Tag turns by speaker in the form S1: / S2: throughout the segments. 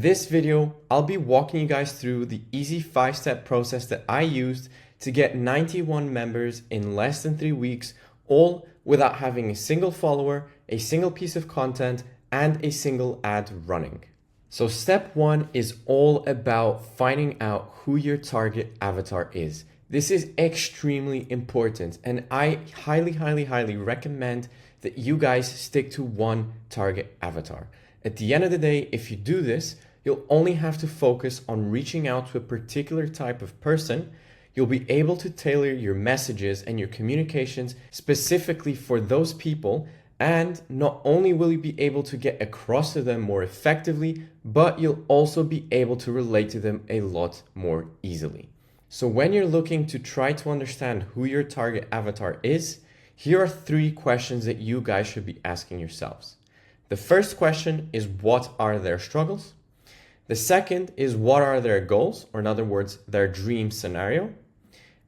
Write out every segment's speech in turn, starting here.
S1: this video, I'll be walking you guys through the easy 5-step process that I used to get 91 members in less than 3 weeks, all without having a single follower, a single piece of content, and a single ad running. So step 1 is all about finding out who your target avatar is. This is extremely important, and I highly recommend that you guys stick to one target avatar. At the end of the day, if you do this, you'll only have to focus on reaching out to a particular type of person. You'll be able to tailor your messages and your communications specifically for those people, and not only will you be able to get across to them more effectively, but you'll also be able to relate to them a lot more easily. So when you're looking to try to understand who your target avatar is, here are 3 questions that you guys should be asking yourselves. The first question is, what are their struggles? The second is, what are their goals, or in other words, their dream scenario?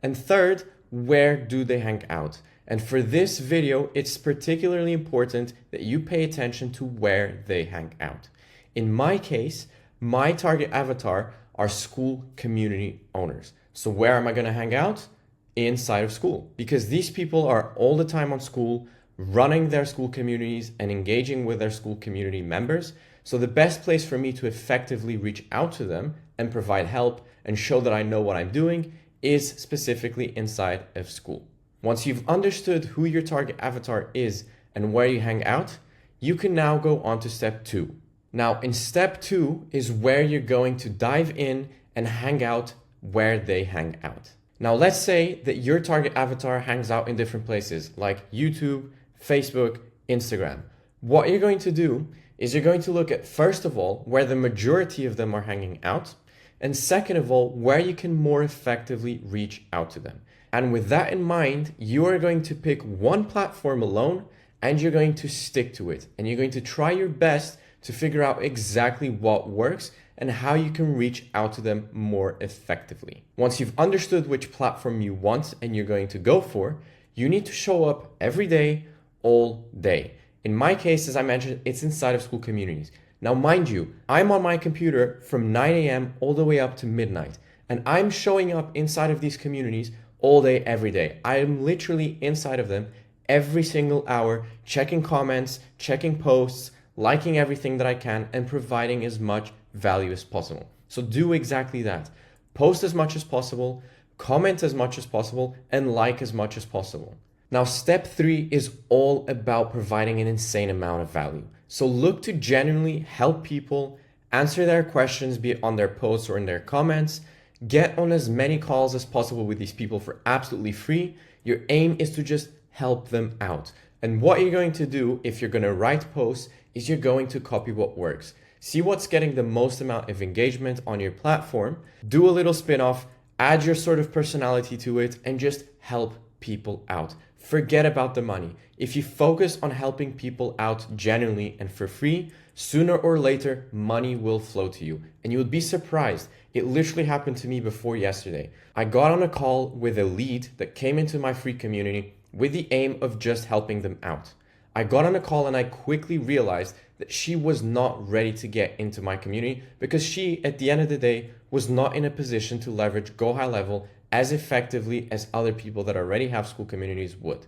S1: And third, where do they hang out? And for this video, it's particularly important that you pay attention to where they hang out. In my case, my target avatar are school community owners. So where am I going to hang out? Inside of school, because these people are all the time on school, running their school communities and engaging with their school community members. So the best place for me to effectively reach out to them and provide help and show that I know what I'm doing is specifically inside of school. Once you've understood who your target avatar is and where you hang out, you can now go on to step 2. Now in step 2 is where you're going to dive in and hang out where they hang out. Now let's say that your target avatar hangs out in different places like YouTube, Facebook, Instagram. What you're going to do is you're going to look at, first of all, where the majority of them are hanging out, and second of all, where you can more effectively reach out to them. And with that in mind, you are going to pick one platform alone and you're going to stick to it. And you're going to try your best to figure out exactly what works and how you can reach out to them more effectively. Once you've understood which platform you want and you're going to go for, you need to show up every day, all day. In my case, as I mentioned, it's inside of school communities. Now, mind you, I'm on my computer from 9 a.m. all the way up to midnight, and I'm showing up inside of these communities all day, every day. I am literally inside of them every single hour, checking comments, checking posts, liking everything that I can, and providing as much value as possible. So do exactly that. Post as much as possible, comment as much as possible, and like as much as possible. Now, step 3 is all about providing an insane amount of value. So look to genuinely help people, answer their questions, be it on their posts or in their comments, get on as many calls as possible with these people for absolutely free. Your aim is to just help them out. And what you're going to do if you're going to write posts is you're going to copy what works. See what's getting the most amount of engagement on your platform, do a little spin-off, add your sort of personality to it, and just help people out. Forget about the money. If you focus on helping people out genuinely and for free, sooner or later, money will flow to you. And you would be surprised. It literally happened to me before yesterday. I got on a call with a lead that came into my free community with the aim of just helping them out. I got on a call and I quickly realized that she was not ready to get into my community because she, at the end of the day, was not in a position to leverage Go High Level as effectively as other people that already have school communities would.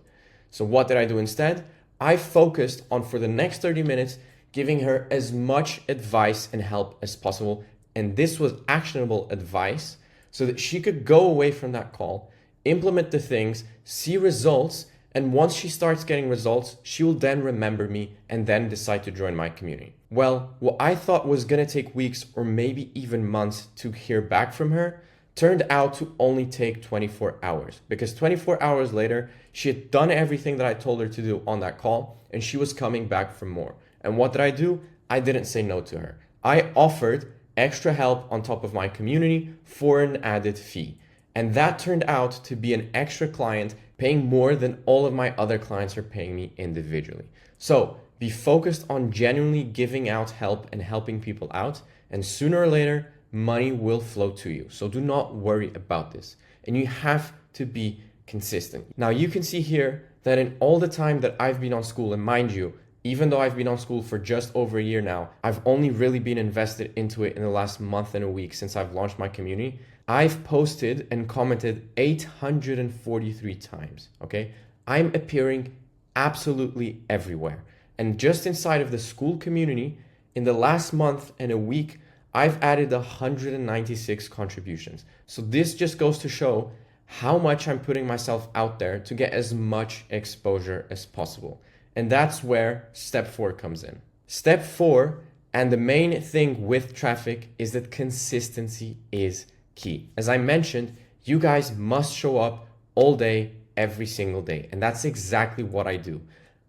S1: So what did I do instead? I focused on, for the next 30 minutes, giving her as much advice and help as possible. And this was actionable advice so that she could go away from that call, implement the things, see results, and once she starts getting results, she will then remember me and then decide to join my community. Well, what I thought was going to take weeks or maybe even months to hear back from her turned out to only take 24 hours, because 24 hours later, she had done everything that I told her to do on that call and she was coming back for more. And what did I do? I didn't say no to her. I offered extra help on top of my community for an added fee. And that turned out to be an extra client paying more than all of my other clients are paying me individually. So be focused on genuinely giving out help and helping people out, and sooner or later, money will flow to you. So do not worry about this. And you have to be consistent. Now you can see here that in all the time that I've been on Skool, and mind you, even though I've been on Skool for just over a year now, I've only really been invested into it in the last month and a week since I've launched my community. I've posted and commented 843 times, okay? I'm appearing absolutely everywhere. And just inside of the Skool community, in the last month and a week, I've added 196 contributions. So this just goes to show how much I'm putting myself out there to get as much exposure as possible. And that's where step 4 comes in. Step 4, and the main thing with traffic, is that consistency is key. As I mentioned, you guys must show up all day, every single day. And that's exactly what I do.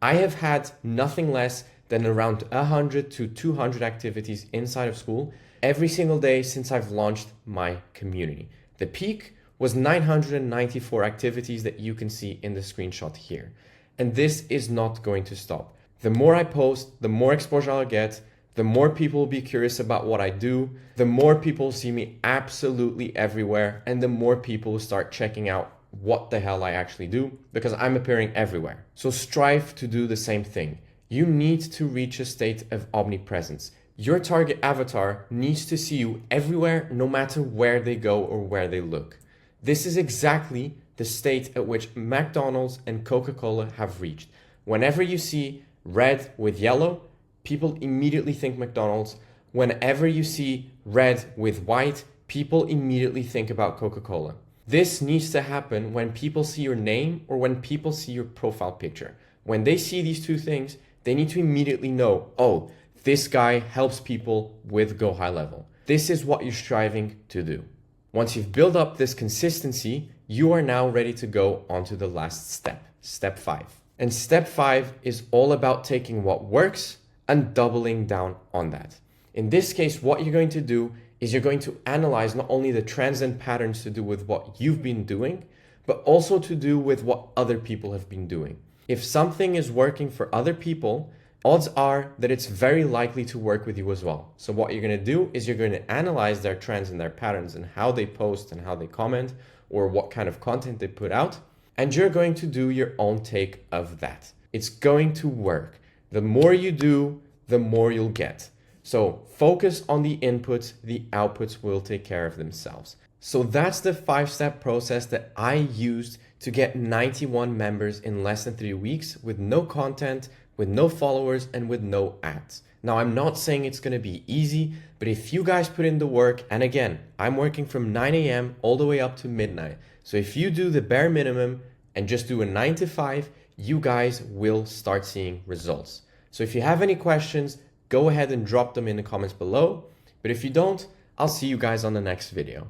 S1: I have had nothing less than around 100 to 200 activities inside of Skool every single day since I've launched my community. The peak was 994 activities that you can see in the screenshot here. And this is not going to stop. The more I post, the more exposure I'll get, the more people will be curious about what I do, the more people see me absolutely everywhere, and the more people will start checking out what the hell I actually do, because I'm appearing everywhere. So strive to do the same thing. You need to reach a state of omnipresence. Your target avatar needs to see you everywhere, no matter where they go or where they look. This is exactly the state at which McDonald's and Coca-Cola have reached. Whenever you see red with yellow, people immediately think McDonald's. Whenever you see red with white, people immediately think about Coca-Cola. This needs to happen when people see your name or when people see your profile picture. When they see these two things, they need to immediately know, oh, this guy helps people with Go High Level. This is what you're striving to do. Once you've built up this consistency, you are now ready to go on to the last step, step 5. And step 5 is all about taking what works and doubling down on that. In this case, what you're going to do is you're going to analyze not only the trends and patterns to do with what you've been doing, but also to do with what other people have been doing. If something is working for other people, odds are that it's very likely to work with you as well. So what you're going to do is you're going to analyze their trends and their patterns and how they post and how they comment or what kind of content they put out. And you're going to do your own take of that. It's going to work. The more you do, the more you'll get. So focus on the inputs, the outputs will take care of themselves. So that's the 5-step process that I used to get 91 members in less than 3 weeks with no content, with no followers, and with no ads. Now, I'm not saying it's going to be easy, but if you guys put in the work, and again, I'm working from 9 a.m. all the way up to midnight. So if you do the bare minimum and just do a 9 to 5, you guys will start seeing results. So if you have any questions, go ahead and drop them in the comments below. But if you don't, I'll see you guys on the next video.